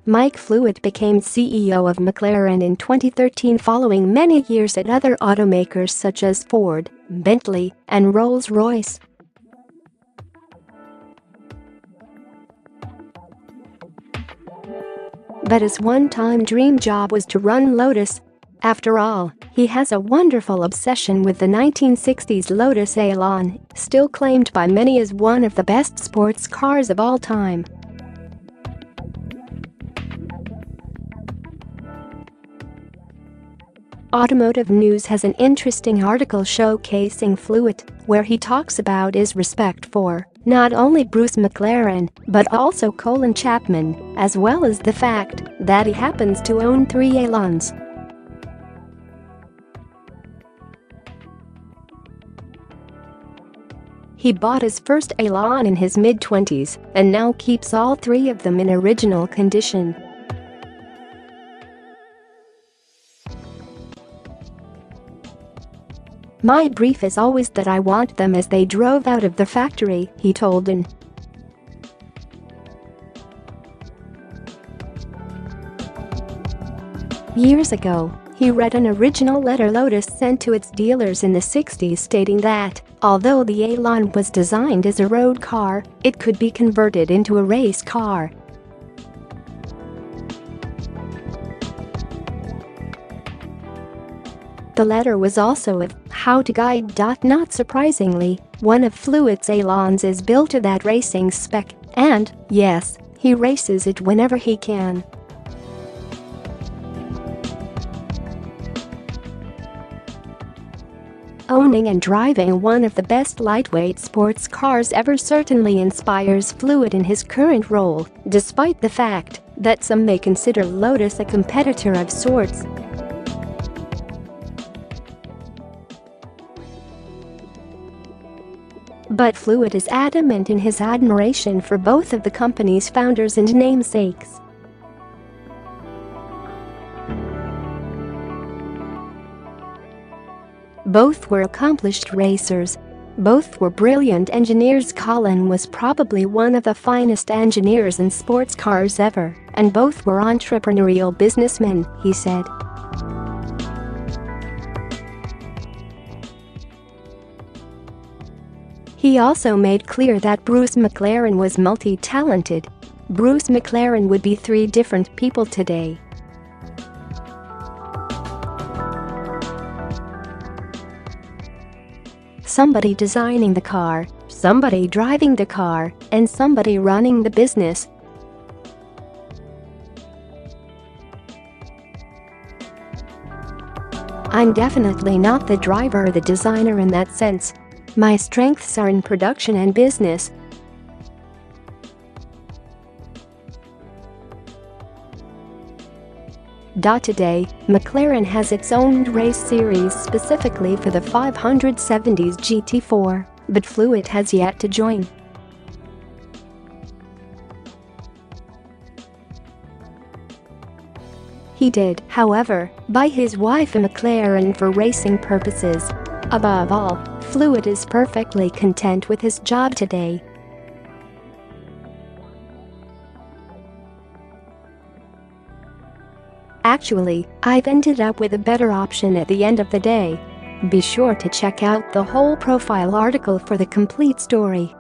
Mike Flewitt became CEO of McLaren in 2013 following many years at other automakers such as Ford, Bentley, and Rolls-Royce. But his one-time dream job was to run Lotus. After all, he has a wonderful obsession with the 1960s Lotus Elan, still claimed by many as one of the best sports cars of all time. Automotive News has an interesting article showcasing Flewitt, where he talks about his respect for not only Bruce McLaren, but also Colin Chapman, as well as the fact that he happens to own 3 Elans. He bought his first Elan in his mid-20s and now keeps all 3 of them in original condition. "My brief is always that I want them as they drove out of the factory," he told AN. Years ago, he read an original letter Lotus sent to its dealers in the 60s stating that, although the Elan was designed as a road car, it could be converted into a race car. The letter was also a how-to guide. Not surprisingly, one of Flewitt's Elans is built to that racing spec, and, yes, he races it whenever he can. Owning and driving one of the best lightweight sports cars ever certainly inspires Flewitt in his current role, despite the fact that some may consider Lotus a competitor of sorts. But Flewitt is adamant in his admiration for both of the company's founders and namesakes. Both were accomplished racers. Both were brilliant engineers. Colin was probably one of the finest engineers in sports cars ever, and both were entrepreneurial businessmen, he said. He also made clear that Bruce McLaren was multi-talented. Bruce McLaren would be 3 different people today. Somebody designing the car, somebody driving the car, and somebody running the business. I'm definitely not the driver or the designer in that sense. My strengths are in production and business. Today, McLaren has its own race series specifically for the 570s GT4, but Flewitt has yet to join. He did, however, buy his wife a McLaren for racing purposes. Above all, Flewitt is perfectly content with his job today. Actually, I've ended up with a better option at the end of the day. Be sure to check out the whole profile article for the complete story.